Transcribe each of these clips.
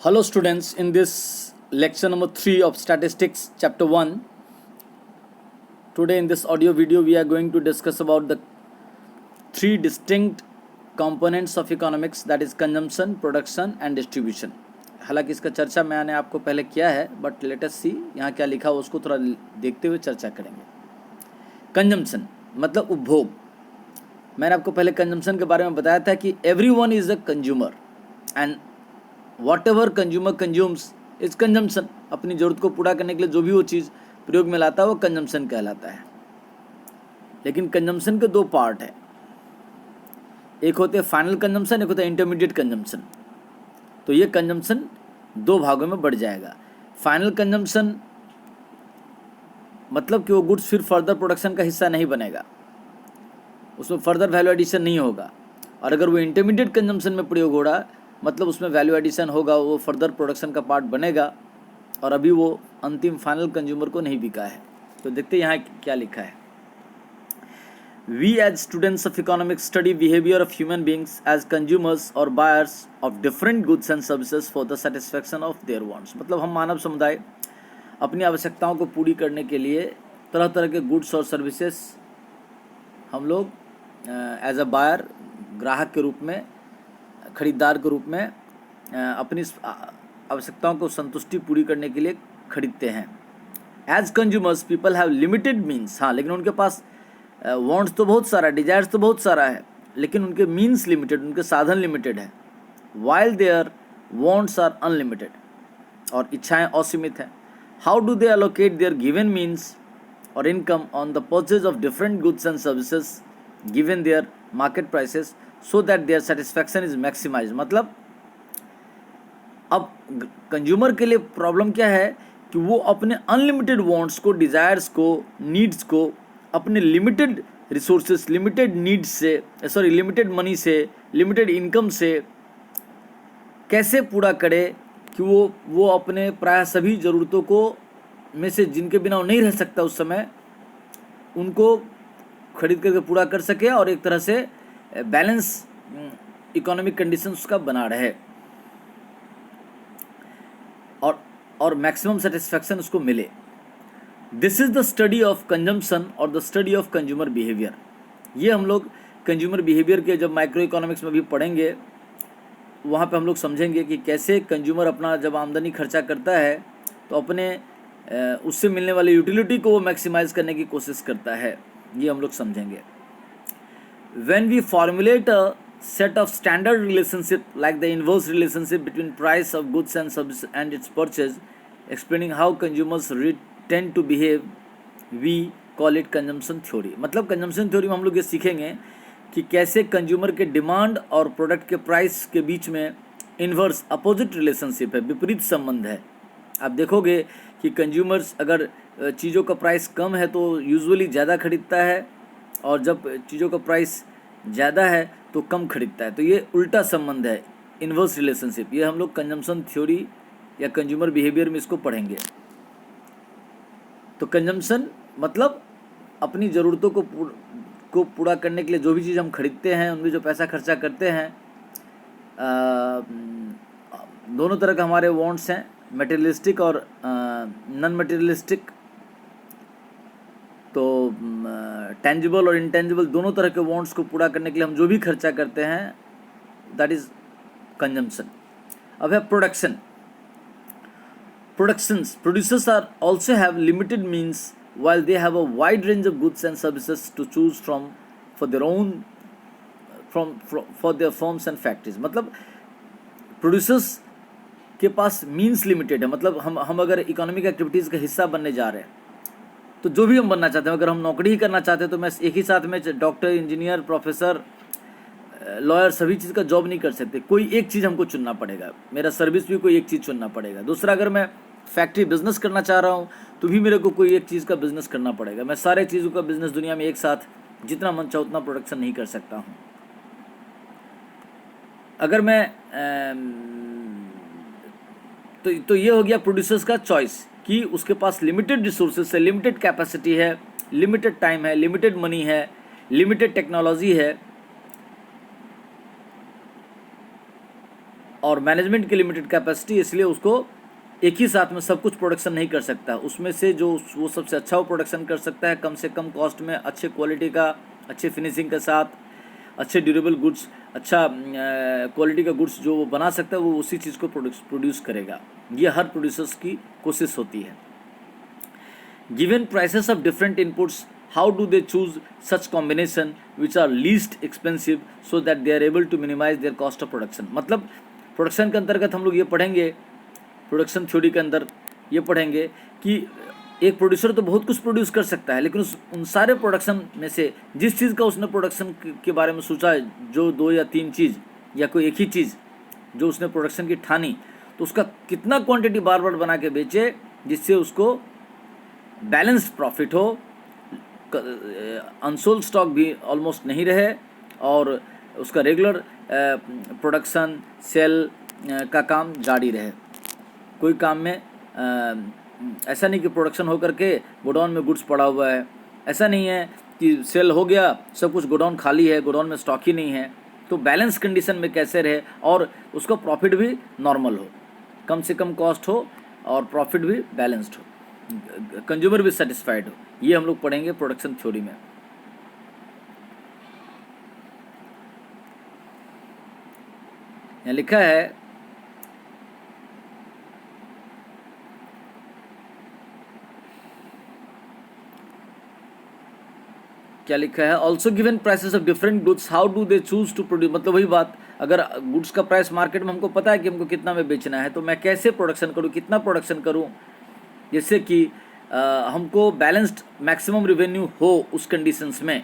Hello students, in this lecture number 3 of statistics chapter 1, today in this audio video we are going to discuss about the three distinct components of economics, that is consumption, production and distribution. हालांकि इसका चर्चा मैंने आपको पहले किया है, but let us सी यहाँ क्या लिखा हो उसको थोड़ा देखते हुए चर्चा करेंगे. कंजम्पशन मतलब उपभोग. मैंने आपको पहले कंजम्पशन के बारे में बताया था कि everyone is a consumer and whatever consumer consumes is consumption. अपनी ज़रूरत को पूरा करने के लिए जो भी वो चीज़ प्रयोग में लाता है वो कंजम्पशन कहलाता है. लेकिन कंजम्पशन के दो पार्ट है, एक होते हैं फाइनल कंजम्पशन, एक होता है इंटरमीडिएट कंजम्पशन. तो ये कंजम्पशन दो भागों में बढ़ जाएगा. फाइनल कंजम्पशन मतलब कि वो गुड्स फिर फर्दर प्रोडक्शन का हिस्सा नहीं बनेगा, उसमें फर्दर वैल्यू एडिशन नहीं होगा. और अगर वो इंटरमीडिएट कंजम्पशन में प्रयोग हो रहा मतलब उसमें वैल्यू एडिशन होगा, वो फर्दर प्रोडक्शन का पार्ट बनेगा और अभी वो अंतिम फाइनल कंज्यूमर को नहीं बिका है. तो देखते हैं यहाँ क्या लिखा है. We as students of economics study behaviour of human beings as consumers और buyers of different goods and services for the satisfaction of their wants. मतलब हम मानव समुदाय अपनी आवश्यकताओं को पूरी करने के लिए तरह तरह के गुड्स और सर्विसेज हम लोग एज अ बायर, ग्राहक के रूप में, खरीदार के रूप में अपनी आवश्यकताओं को संतुष्टि पूरी करने के लिए खरीदते हैं. As consumers people have limited means. हाँ, लेकिन उनके पास वांट्स तो बहुत सारा, डिजायर्स तो बहुत सारा है, लेकिन उनके मीन्स लिमिटेड, उनके साधन लिमिटेड है. While their wants are unlimited, और इच्छाएं असीमित हैं. How do they allocate their given means और income on the purchase of different goods and services given their market prices so that their satisfaction is maximized. मतलब अब consumer के लिए problem क्या है कि वो अपने अनलिमिटेड वांट्स को, डिज़ायर्स को, नीड्स को अपने लिमिटेड रिसोर्सेस, लिमिटेड नीड्स से, लिमिटेड मनी से, लिमिटेड इनकम से कैसे पूरा करे कि वो अपने प्राय सभी ज़रूरतों को में से जिनके बिना वो नहीं रह सकता उस समय, उनको खरीद करके पूरा कर सके और एक तरह से बैलेंस इकोनॉमिक कंडीशन उसका बना रहे और मैक्सिमम सेटिस्फैक्शन उसको मिले. This is the study of consumption और the study of consumer behaviour. ये हम लोग कंज्यूमर बिहेवियर के जब माइक्रो इकोनॉमिक्स में भी पढ़ेंगे, वहाँ पे हम लोग समझेंगे कि कैसे कंज्यूमर अपना जब आमदनी खर्चा करता है तो अपने उससे मिलने वाले यूटिलिटी को वो मैक्सिमाइज करने की कोशिश करता है. ये हम लोग समझेंगे. When we formulate a set of standard relationship like the inverse relationship between price of goods and services and its purchase, explaining how consumers tend to behave, we call it consumption theory. मतलब consumption theory में हम लोग ये सीखेंगे कि कैसे consumer के demand और प्रोडक्ट के प्राइस के बीच में इन्वर्स, अपोजिट रिलेशनशिप है, विपरीत संबंध है. आप देखोगे कि कंज्यूमर्स अगर चीज़ों का प्राइस कम है तो यूजुअली ज़्यादा खरीदता है, और जब चीज़ों का प्राइस ज़्यादा है तो कम खरीदता है. तो ये उल्टा संबंध है, इन्वर्स रिलेशनशिप. ये हम लोग कंजम्पशन थ्योरी या कंज्यूमर बिहेवियर में इसको पढ़ेंगे. तो कंजम्पशन मतलब अपनी ज़रूरतों को पूरा करने के लिए जो भी चीज़ हम खरीदते हैं, उनमें जो पैसा खर्चा करते हैं, दोनों तरह का हमारे वांट्स हैं, मटेरियलिस्टिक और नॉन मटेरियलिस्टिक. तो टेंजिबल और इंटेंजिबल दोनों तरह के वांट्स को पूरा करने के लिए हम जो भी खर्चा करते हैं, दैट इज कंजम्पशन. अब है production. Producers are also have limited means while they have a wide range of goods and services to choose from for their own for their firms and factories. मतलब producers के पास means limited है. मतलब हम अगर economic activities का हिस्सा बनने जा रहे हैं तो जो भी हम बनना चाहते हैं, अगर हम नौकरी ही करना चाहते हैं तो मैं एक ही साथ में डॉक्टर, इंजीनियर, प्रोफेसर, लॉयर सभी चीज़ का जॉब नहीं कर सकते. कोई एक चीज़ हमको चुनना पड़ेगा. मेरा सर्विस भी कोई एक चीज़ चुनना पड़ेगा. दूसरा, अगर मैं फैक्ट्री बिजनेस करना चाह रहा हूँ तो भी मेरे को कोई एक चीज़ का बिजनेस करना पड़ेगा. मैं सारे चीज़ों का बिजनेस दुनिया में एक साथ जितना मन चाहे उतना प्रोडक्शन नहीं कर सकता हूँ. अगर मैं तो ये हो गया प्रोड्यूसर्स का चॉइस कि उसके पास लिमिटेड रिसोर्सेस है, लिमिटेड कैपेसिटी है, लिमिटेड टाइम है, लिमिटेड मनी है, लिमिटेड टेक्नोलॉजी है, और मैनेजमेंट की लिमिटेड कैपेसिटी, इसलिए उसको एक ही साथ में सब कुछ प्रोडक्शन नहीं कर सकता। उसमें से जो वो सबसे अच्छा वो प्रोडक्शन कर सकता है, कम से कम कॉस्ट में, अच्छे क्वालिटी का, अच्छे फिनिशिंग के साथ, अच्छे ड्यूरेबल गुड्स, अच्छा क्वालिटी का गुड्स जो वो बना सकता है, वो उसी चीज़ को प्रोड्यूस करेगा। ये हर प्रोड्यूसर्स की कोशिश होती है। Given prices of different inputs, how do they choose such combination which are least expensive so that they are able to minimise their cost of production. मतलब प्रोडक्शन के अंतर्गत हम लोग ये पढ़ेंगे, प्रोडक्शन थ्योरी के अंदर ये पढ़ेंगे कि एक प्रोड्यूसर तो बहुत कुछ प्रोड्यूस कर सकता है, लेकिन उन सारे प्रोडक्शन में से जिस चीज़ का उसने प्रोडक्शन के बारे में सोचा, जो 2 या 3 चीज़ या कोई एक ही चीज़ जो उसने प्रोडक्शन की ठानी, तो उसका कितना क्वांटिटी बार बार बना के बेचे जिससे उसको बैलेंस्ड प्रॉफिट हो, अनसोल्ड स्टॉक भी ऑलमोस्ट नहीं रहे, और उसका रेगुलर प्रोडक्शन सेल का काम जारी रहे। कोई काम में ऐसा नहीं कि प्रोडक्शन हो करके गोडाउन में गुड्स पड़ा हुआ है, ऐसा नहीं है कि सेल हो गया सब कुछ गोडाउन खाली है, गोडाउन में स्टॉक ही नहीं है। तो बैलेंस कंडीशन में कैसे रहे और उसका प्रॉफिट भी नॉर्मल हो, कम से कम कॉस्ट हो और प्रॉफिट भी बैलेंस्ड हो, कंज्यूमर भी सेटिस्फाइड हो। ये हम लोग पढ़ेंगे प्रोडक्शन थ्योरी में। यहाँ लिखा है क्या लिखा है, also given prices of different goods how do they choose to produce. मतलब वही बात, अगर गुड्स का प्राइस मार्केट में हमको पता है कि हमको कितना में बेचना है, तो मैं कैसे प्रोडक्शन करूँ, कितना प्रोडक्शन करूँ जिससे कि हमको बैलेंस्ड मैक्सिमम रेवेन्यू हो उस कंडीशंस में।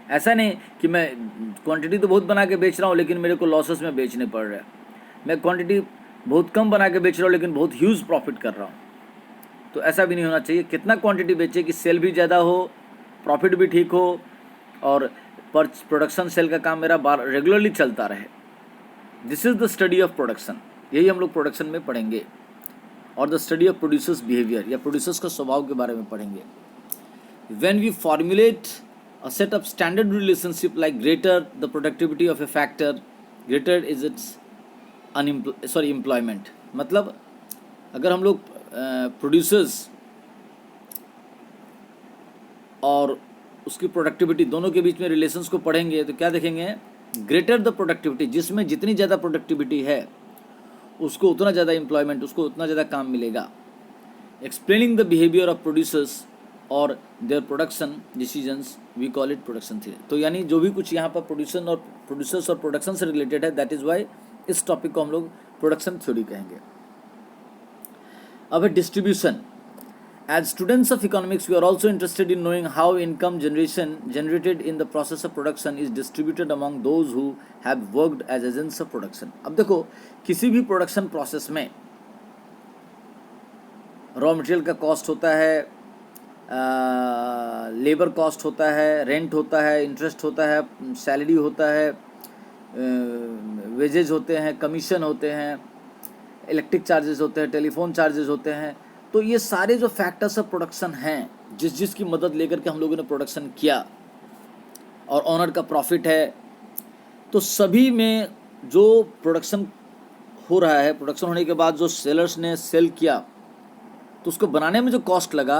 ऐसा नहीं कि मैं क्वांटिटी तो बहुत बना के बेच रहा हूँ लेकिन मेरे को लॉसेस में बेचने पड़ रहा है, मैं क्वांटिटी बहुत कम बना के बेच रहा हूँ लेकिन बहुत ह्यूज प्रॉफिट कर रहा हूँ। तो ऐसा भी नहीं होना चाहिए। कितना क्वांटिटी बेचे कि सेल भी ज़्यादा हो, प्रॉफिट भी ठीक हो, और प्रोडक्शन सेल का काम मेरा रेगुलरली चलता रहे। This is the study of production. यही हम लोग प्रोडक्शन में पढ़ेंगे। और the study of producers behaviour, या प्रोड्यूसर्स का स्वभाव के बारे में पढ़ेंगे। When we formulate a set of standard relationship like greater the productivity of a factor, greater is its employment। मतलब अगर हम लोग प्रोड्यूसर्स और उसकी प्रोडक्टिविटी दोनों के बीच में रिलेशंस को पढ़ेंगे तो क्या देखेंगे, ग्रेटर द प्रोडक्टिविटी, जिसमें जितनी ज़्यादा प्रोडक्टिविटी है उसको उतना ज़्यादा एम्प्लॉयमेंट, उसको उतना ज़्यादा काम मिलेगा। Explaining the behaviour of producers और their production decisions, we call it production theory. तो यानी जो भी कुछ यहाँ पर प्रोड्यूसर्स और प्रोडक्शन से रिलेटेड है, दैट इज़ वाई इस टॉपिक को हम लोग प्रोडक्शन थ्योरी कहेंगे। अब है distribution. As students of economics we are also interested in knowing how income generation generated in the process of production is distributed among those who have worked as agents of production. अब देखो, किसी भी production process में raw material का cost होता है, labour cost होता है, रेंट होता है, इंटरेस्ट होता है, सैलरी होता है, वेजेज होते हैं, कमीशन होते हैं, इलेक्ट्रिक चार्जेस होते हैं, टेलीफोन चार्जेस होते हैं। तो ये सारे जो फैक्टर्स ऑफ प्रोडक्शन हैं, जिस की मदद लेकर के हम लोगों ने प्रोडक्शन किया, और ऑनर का प्रॉफिट है, तो सभी में जो प्रोडक्शन हो रहा है, प्रोडक्शन होने के बाद जो सेलर्स ने सेल किया, तो उसको बनाने में जो कॉस्ट लगा,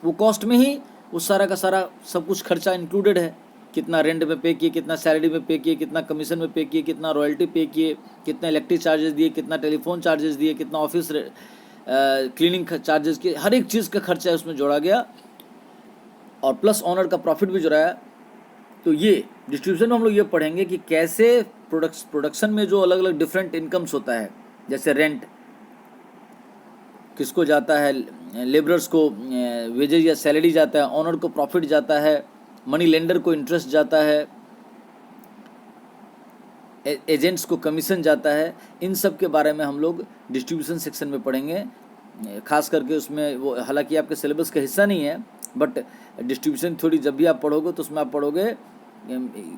वो कॉस्ट में ही वो सारा का सारा सब कुछ खर्चा इंक्लूडेड है। कितना रेंट में पे किए, कितना सैलरी में पे किए, कितना कमीशन में पे किए, कितना रॉयल्टी पे किए, कितना इलेक्ट्रिक चार्जेस दिए, कितना टेलीफोन चार्जेस दिए, कितना ऑफिस क्लीनिंग चार्जेस किए, हर एक चीज़ का खर्चा उसमें जोड़ा गया, और प्लस ऑनर का प्रॉफिट भी जोड़ा है। तो ये डिस्ट्रीब्यूशन में हम लोग ये पढ़ेंगे कि कैसे प्रोडक्शन में जो अलग अलग डिफरेंट इनकम्स होता है, जैसे रेंट किसको जाता है, लेबरर्स को वेजेज या सैलरी जाता है, ऑनर को प्रॉफिट जाता है, मनी लेंडर को इंटरेस्ट जाता है, एजेंट्स को कमीशन जाता है। इन सब के बारे में हम लोग डिस्ट्रीब्यूशन सेक्शन में पढ़ेंगे, खास करके उसमें वो, हालांकि आपके सिलेबस का हिस्सा नहीं है, बट डिस्ट्रीब्यूशन थ्योरी जब भी आप पढ़ोगे तो उसमें आप पढ़ोगे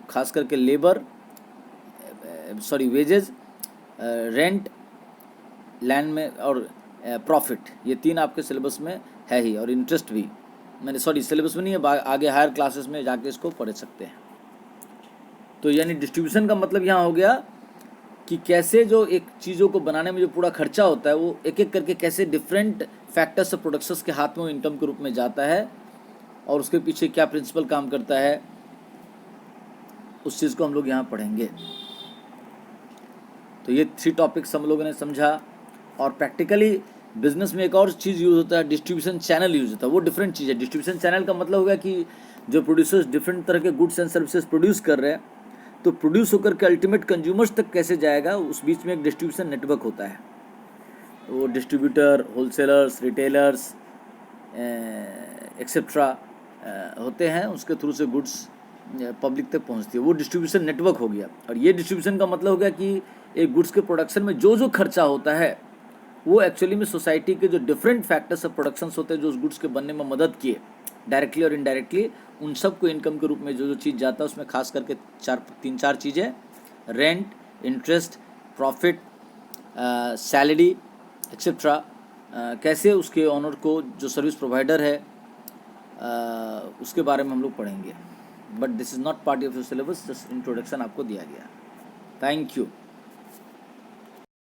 खास करके वेजेज, रेंट, लैंड में, और प्रॉफिट। ये तीन आपके सिलेबस में है ही, और इंटरेस्ट भी, सिलेबस में नहीं है, आगे हायर क्लासेस में जाके इसको पढ़ सकते हैं। तो यानी डिस्ट्रीब्यूशन का मतलब यहाँ हो गया कि कैसे जो एक चीज़ों को बनाने में जो पूरा खर्चा होता है वो एक एक करके कैसे डिफरेंट फैक्टर्स और प्रोडक्ट्स के हाथ में वो इनकम के रूप में जाता है और उसके पीछे क्या प्रिंसिपल काम करता है, उस चीज़ को हम लोग यहाँ पढ़ेंगे। तो ये 3 टॉपिक्स हम लोगों ने समझा। और प्रैक्टिकली बिजनेस में एक और चीज़ यूज़ होता है, डिस्ट्रीब्यूशन चैनल यूज़ होता है। वो डिफरेंट चीज़ है। डिस्ट्रीब्यूशन चैनल का मतलब होगा कि जो प्रोड्यूसर्स डिफरेंट तरह के गुड्स एंड सर्विसेज प्रोड्यूस कर रहे हैं, तो प्रोड्यूस होकर के अल्टीमेट कंज्यूमर्स तक कैसे जाएगा, उस बीच में एक डिस्ट्रीब्यूशन नेटवर्क होता है। वो डिस्ट्रीब्यूटर, होलसेलर्स, रिटेलर्स एक्सेट्रा होते हैं, उसके थ्रू से गुड्स पब्लिक तक पहुंचती है। वो डिस्ट्रीब्यूशन नेटवर्क हो गया। और ये डिस्ट्रीब्यूशन का मतलब हो गया कि एक गुड्स के प्रोडक्शन में जो जो खर्चा होता है वो एक्चुअली में सोसाइटी के जो डिफरेंट फैक्टर्स ऑफ प्रोडक्शंस होते हैं जो उस गुड्स के बनने में मदद किए डायरेक्टली और इनडायरेक्टली, उन सब को इनकम के रूप में जो जो चीज़ जाता है उसमें खास करके 3-4 चीज़ें, rent, interest, profit, salary etcetera, कैसे उसके ऑनर को जो सर्विस प्रोवाइडर है उसके बारे में हम लोग पढ़ेंगे। But this is not part of your syllabus, just introduction आपको दिया गया। Thank you.